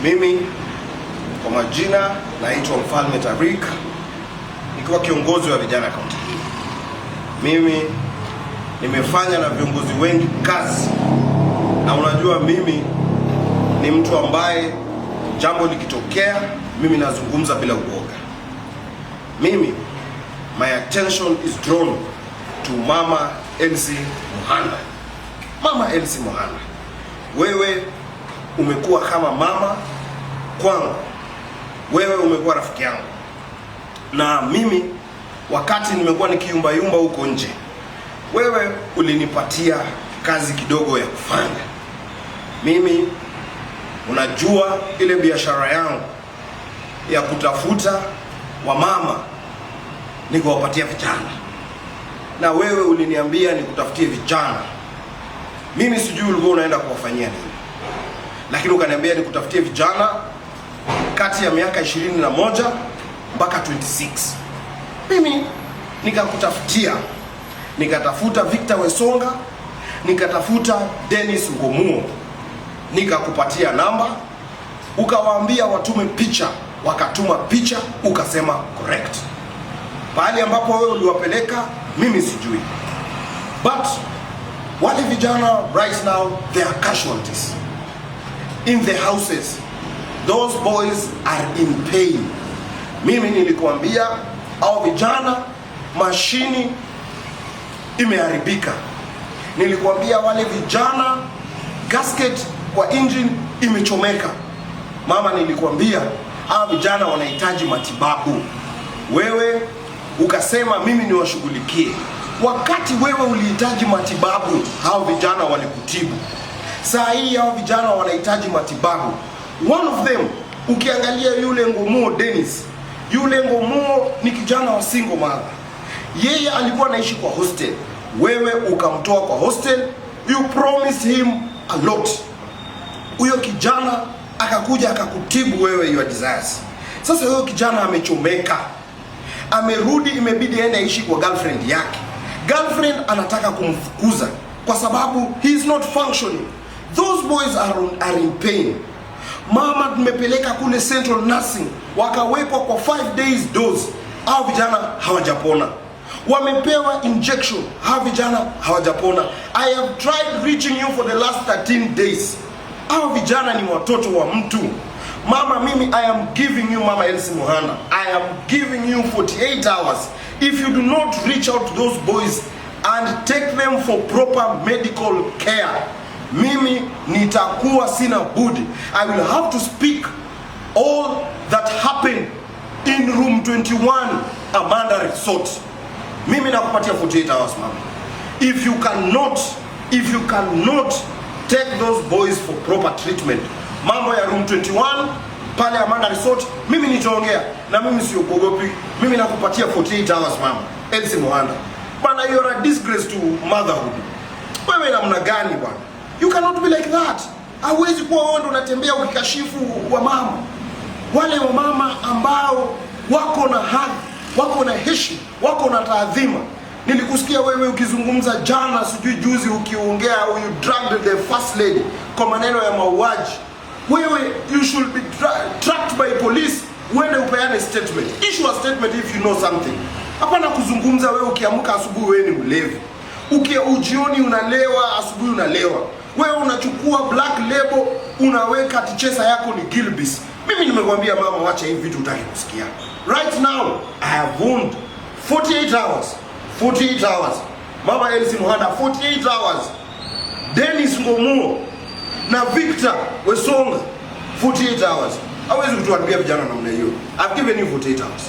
Mimi kwa majina naitwa Mfalme Tariq, nikiwa kiongozi wa vijana kaunti hii. Mimi nimefanya na viongozi wengi kazi, na unajua mimi ni mtu ambaye jambo likitokea mimi nazungumza bila uoga. Mimi, my attention is drawn to Mama Elsie Muhanda. Mama Elsie Muhanda, wewe umekuwa kama mama kwangu, wewe umekuwa rafiki yangu, na mimi wakati nimekuwa nikiyumba huko nje, wewe ulinipatia kazi kidogo ya kufanya. Mimi unajua ile biashara yangu ya kutafuta wamama nikawapatia vijana, na wewe uliniambia nikutafutie vijana. Mimi sijui ulikuwa unaenda kuwafanyia nini, lakini ukaniambia nikutafutie vijana kati ya miaka 21 mpaka 26. Mimi nikakutafutia, nikatafuta Victor Wesonga, nikatafuta Dennis Ngomuo, nikakupatia namba, ukawaambia watume picha, wakatuma picha, ukasema correct. Pahali ambapo wewe uliwapeleka mimi sijui, but wale vijana right now they are casualties in the houses. Those boys are in pain. Mimi nilikuambia au vijana mashini imeharibika. Nilikuambia wale vijana gasket kwa engine imechomeka. Mama, nilikuambia hao vijana wanahitaji matibabu. Wewe ukasema mimi niwashughulikie. Wakati wewe ulihitaji matibabu, hao vijana walikutibu. Saa hii hao vijana wanahitaji matibabu. One of them, ukiangalia yule Ngomuo Dennis, yule Ngomuo ni kijana wa single mother. Yeye alikuwa anaishi kwa hostel. Wewe ukamtoa kwa hostel, you promised him a lot. Huyo kijana akakuja akakutibu wewe your desires. Sasa huyo kijana amechomeka, amerudi, imebidi aende aishi kwa girlfriend yake. Girlfriend anataka kumfukuza kwa sababu he is not functioning. Those boys are in pain. Mama, tumepeleka kule Central Nursing, wakawekwa kwa 5 days dose. Hao vijana hawajapona. Wamepewa injection, hao vijana hawajapona. I have tried reaching you for the last 13 days. Hao vijana ni watoto wa mtu. Mama, mimi I am giving you, Mama Elsie Muhanda, I am giving you 48 hours. If you do not reach out to those boys and take them for proper medical care, mimi nitakuwa sina budi. I will have to speak all that happened in room 21 Amanda Resort. Mimi nakupatia 48 hours, mama. If you cannot take those boys for proper treatment, mambo ya room 21 pale Amanda Resort, mimi nitaongea, na mimi siogopi. Mimi nakupatia 48 hours, mama Elsie Muhanda. Bana, you are a disgrace to motherhood. Wewe namna gani bwana? You cannot be like that. Hawezi kuwa wewe ndo unatembea ukikashifu wa mama. Wale wa mama ambao wako na hadhi, wako na heshima, wako na taadhima. Nilikusikia wewe ukizungumza jana, sijui juzi, ukiongea you dragged the first lady kwa maneno ya mauaji. Wewe you should be tracked by police, uende upeane statement. Issue a statement if you know something. Hapana kuzungumza wewe ukiamka asubuhi wewe ni mlevi, ujioni unalewa, asubuhi unalewa. Wewe unachukua black label unaweka tichesa yako ni Gilbis. Mimi nimekwambia mama, wacha hivi vitu utaki kusikia. Right now I have wound 48 hours. 48 hours. Mama Elsie Muhanda, 48 hours. Dennis Ngomuo na Victor Wesonga, 48 hours. Hawezi kutuambia vijana namna hiyo. I've given you 48 hours.